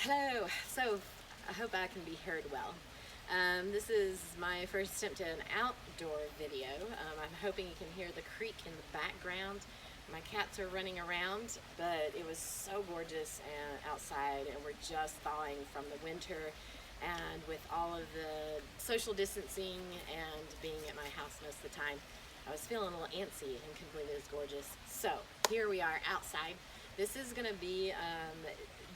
Hello. So I hope I can be heard well. This is my first attempt at an outdoor video. I'm hoping you can hear the creek in the background. My cats are running around, but it was so gorgeous and outside, and we're just thawing from the winter. And with all of the social distancing and being at my house most of the time, I was feeling a little antsy and couldn't believe it was gorgeous. So here we are outside. This is going to be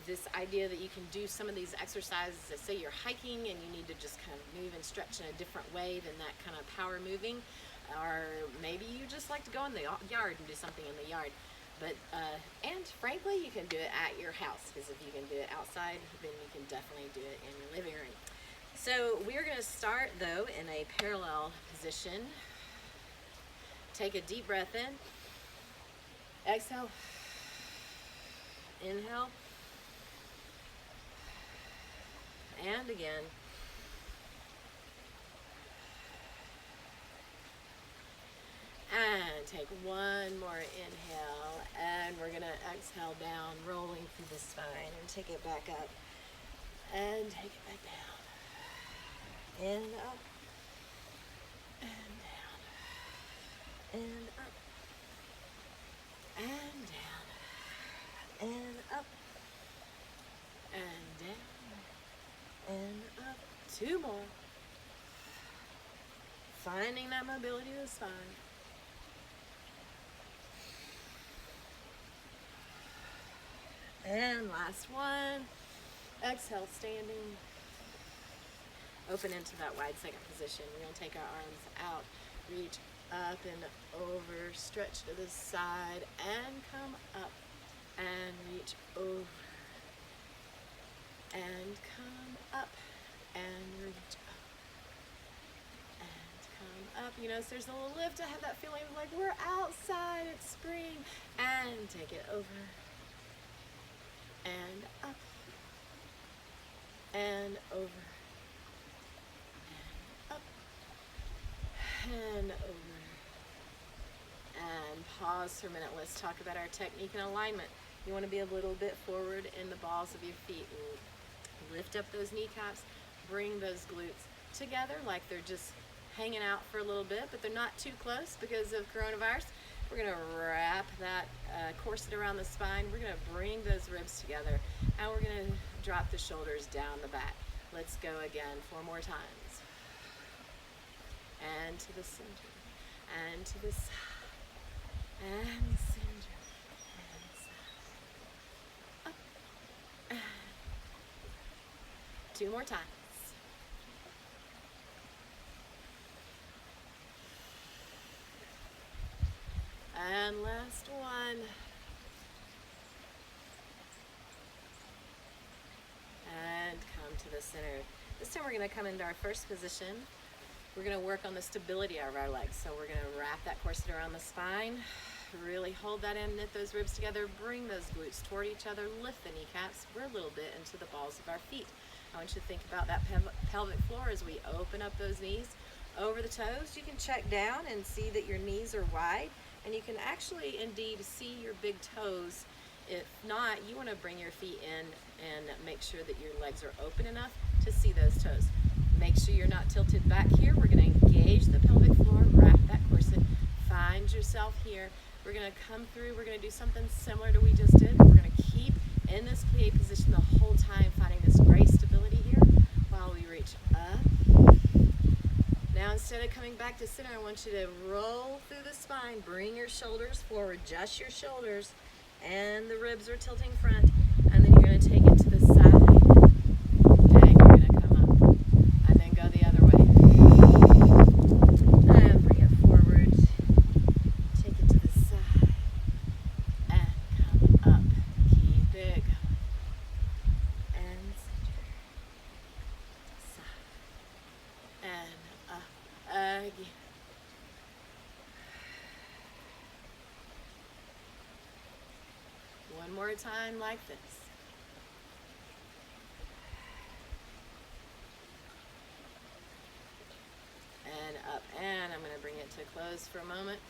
this idea that you can do some of these exercises. Say you're hiking and you need to just kind of move and stretch in a different way than that kind of power moving, or maybe you just like to go in the yard and do something in the yard. But and frankly, you can do it at your house, because if you can do it outside, then you can definitely do it in your living room. So we're going to start though in a parallel position. Take a deep breath in. Exhale. Inhale. And again. And take one more inhale, and we're going to exhale down, rolling through the spine, and take it back up, and take it back down, and up, and down, and up, and down, and up, and down, and up. Two more. Finding that mobility of the spine. And last one. Exhale, standing. Open into that wide second position. We're going to take our arms out, reach up and over, stretch to the side, and come up, and reach over, and come up, and reach up, and come up. You notice there's a little lift. I have that feeling of like we're outside, it's spring, and take it over, and up, and over, and up, and over, and pause for a minute. Let's talk about our technique and alignment. You want to be a little bit forward in the balls of your feet. Lift up those kneecaps, bring those glutes together like they're just hanging out for a little bit, but they're not too close because of coronavirus. We're going to wrap that corset around the spine. We're going to bring those ribs together, and we're going to drop the shoulders down the back. Let's go again 4 more times. And to the center, and to the side, and center, and side. Up, and 2 more times. And last one. And come to the center. This time we're going to come into our first position. We're going to work on the stability of our legs. So we're going to wrap that corset around the spine. Really hold that in, knit those ribs together, bring those glutes toward each other, lift the kneecaps. We're a little bit into the balls of our feet. I want you to think about that pelvic floor as we open up those knees over the toes. You can check down and see that your knees are wide, and you can actually indeed see your big toes. If not, you want to bring your feet in and make sure that your legs are open enough to see those toes. Make sure you're not tilted back here. We're going to engage the pelvic floor, wrap that corset, find yourself here. We're going to come through. We're going to do something similar to what we just did. We're going to keep in this plie position the whole time, finding this great stability here while we reach up. Now, instead of coming back to center, I want you to roll through the spine. Bring your shoulders forward, just your shoulders, and the ribs are tilting front. And then you're going to take it to the side. And you're going to come up. And then go the other way. And bring it forward. Take it to the side. And come up. Keep it going. And center. Side. And up. Again. One more time like this. And up. And I'm going to bring it to close for a moment.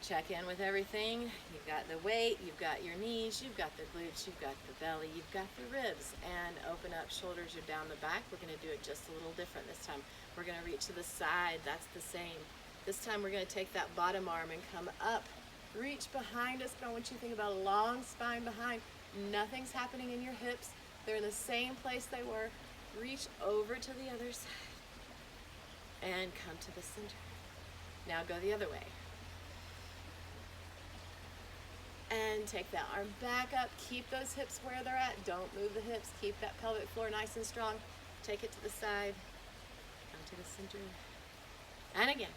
Check in with everything. You've got the weight, you've got your knees, you've got the glutes, you've got the belly, you've got the ribs. And open up, shoulders are down the back. We're going to do it just a little different this time. We're going to reach to the side. That's the same. This time we're going to take that bottom arm and come up. Reach behind us, but I want you to think about a long spine behind. Nothing's happening in your hips. They're in the same place they were. Reach over to the other side and come to the center. Now go the other way. And take that arm back up. Keep those hips where they're at. Don't move the hips. Keep that pelvic floor nice and strong. Take it to the side. Come to the center. And again.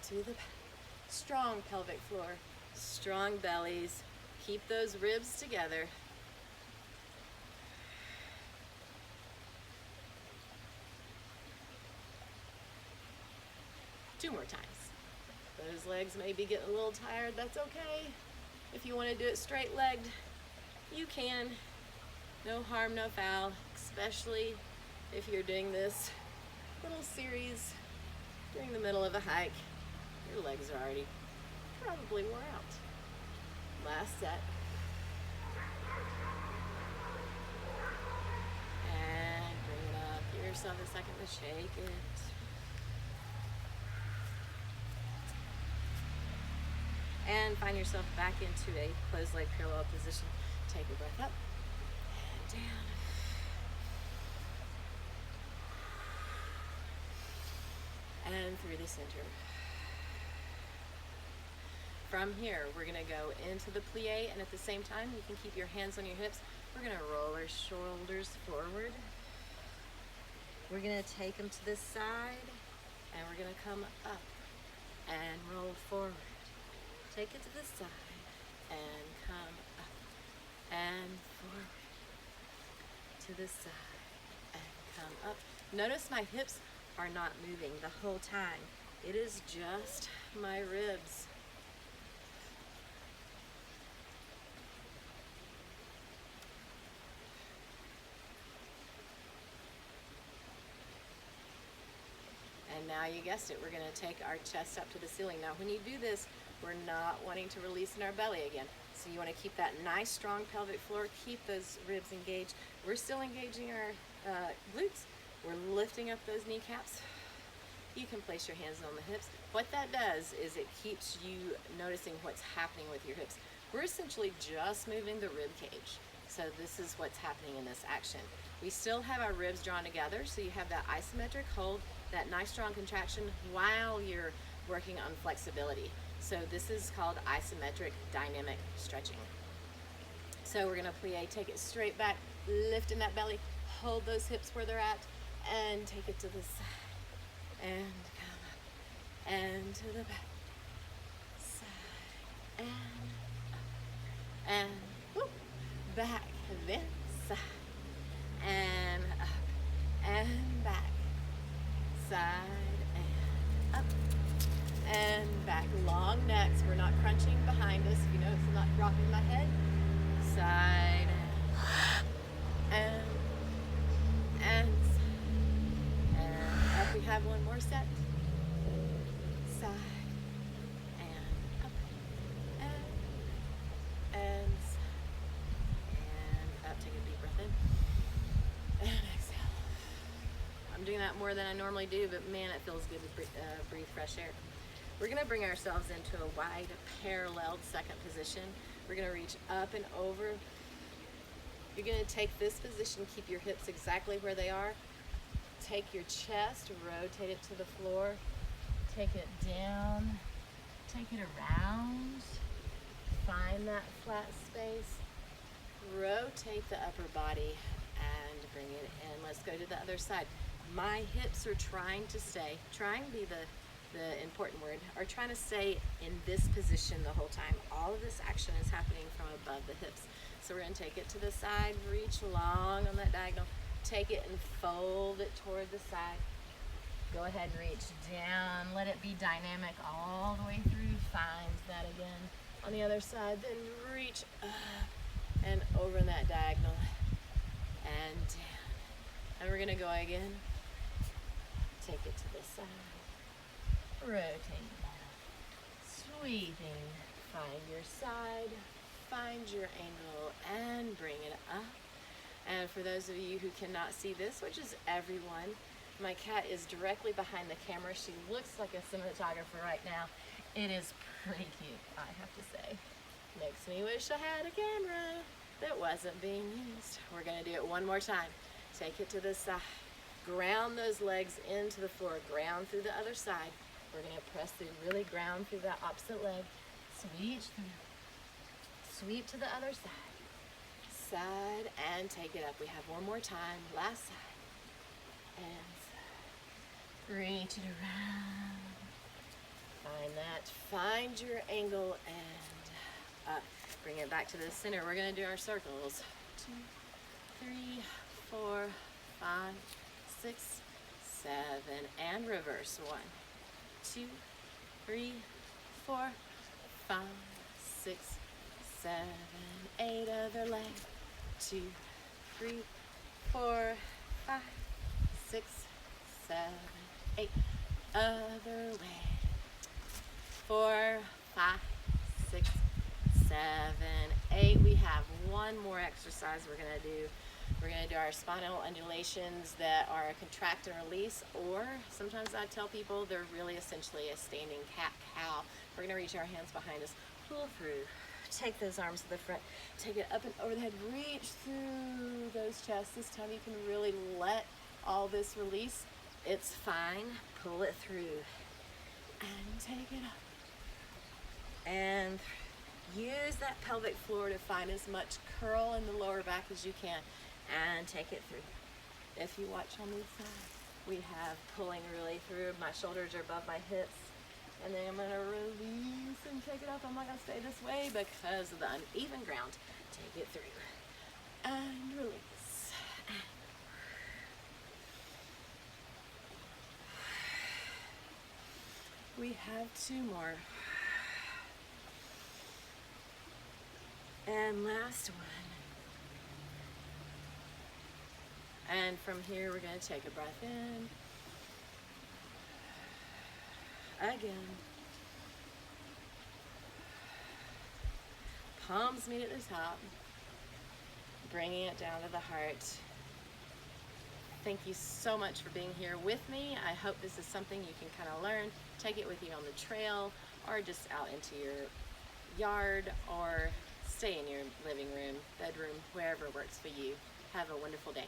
To the back. Strong pelvic floor. Strong bellies. Keep those ribs together. Two more times. Those legs may be getting a little tired. That's okay. If you want to do it straight legged, you can. No harm, no foul, especially if you're doing this little series during the middle of a hike. Your legs are already probably wore out. Last set. And bring it up. Give yourself a second to shake it. And find yourself back into a closed leg parallel position. Take a breath up and down. And through the center. From here, we're going to go into the plie, and at the same time, you can keep your hands on your hips. We're going to roll our shoulders forward. We're going to take them to the side, and we're going to come up and roll forward. Take it to the side and come up and forward. To the side and come up. Notice my hips are not moving the whole time. It is just my ribs. And now you guessed it, we're going to take our chest up to the ceiling. Now when you do this, we're not wanting to release in our belly again. So you want to keep that nice strong pelvic floor, keep those ribs engaged. We're still engaging our glutes. We're lifting up those kneecaps. You can place your hands on the hips. What that does is it keeps you noticing what's happening with your hips. We're essentially just moving the rib cage. So this is what's happening in this action. We still have our ribs drawn together, so you have that isometric hold, that nice strong contraction while you're working on flexibility. So this is called isometric dynamic stretching. So we're gonna plie, take it straight back, lift in that belly, hold those hips where they're at, and take it to the side, and come up, and to the back, side, and up, and whoop, back, then side, and up, and back, side, and up, and back. Long necks. We're not crunching behind us. You notice I'm not rocking my head. Side, and up. We have one more set. Side, and up, and side, and up. Take a deep breath in, and exhale. I'm doing that more than I normally do, but man, it feels good to breathe fresh air. We're going to bring ourselves into a wide paralleled second position. We're going to reach up and over. You're going to take this position, keep your hips exactly where they are. Take your chest, rotate it to the floor. Take it down, take it around. Find that flat space. Rotate the upper body and bring it in. Let's go to the other side. My hips are trying to stay, trying to be the important word, are trying to stay in this position the whole time. All of this action is happening from above the hips. So we're going to take it to the side, reach long on that diagonal, take it and fold it toward the side. Go ahead and reach down, let it be dynamic all the way through. Find that again on the other side, then reach up and over in that diagonal and down. And we're going to go again. Take it to the side. Rotate down Sweeping. Find your side, find your angle, and bring it up. And for those of you who cannot see this, which is everyone, my cat is directly behind the camera. She looks like a cinematographer right now. It is pretty cute, I have to say. Makes me wish I had a camera that wasn't being used. We're gonna do it one more time. Take it to the side. Ground those legs into the floor. Ground through the other side. We're gonna press through, really ground through that opposite leg. Sweep through. Sweep to the other side. Side and take it up. We have one more time. Last side. And side. Reach it around. Find that. Find your angle and up. Bring it back to the center. We're going to do our circles. 2, 3, 4, 5, 6, 7, and reverse. 1, 2, 3, 4, 5, 6, 7, 8. Other leg. 2, 3, 4, 5, 6, 7, 8. Other way. 4, 5, 6, 7, 8. We have one more exercise we're going to do. We're going to do our spinal undulations that are a contract and release, or sometimes I tell people they're really essentially a standing cat-cow. We're going to reach our hands behind us, pull through, take those arms to the front, take it up and over the head, reach through those chests. This time you can really let all this release. It's fine. Pull it through and take it up. And use that pelvic floor to find as much curl in the lower back as you can and take it through. If you watch on this side, we have pulling really through. My shoulders are above my hips, and then I'm going to release and take it up. I'm not going to stay this way because of the uneven ground. Take it through and release. We have 2 more. And last one. And from here, we're going to take a breath in. Again. Palms meet at the top. Bringing it down to the heart. Thank you so much for being here with me. I hope this is something you can kind of learn. Take it with you on the trail or just out into your yard, or stay in your living room, bedroom, wherever works for you. Have a wonderful day.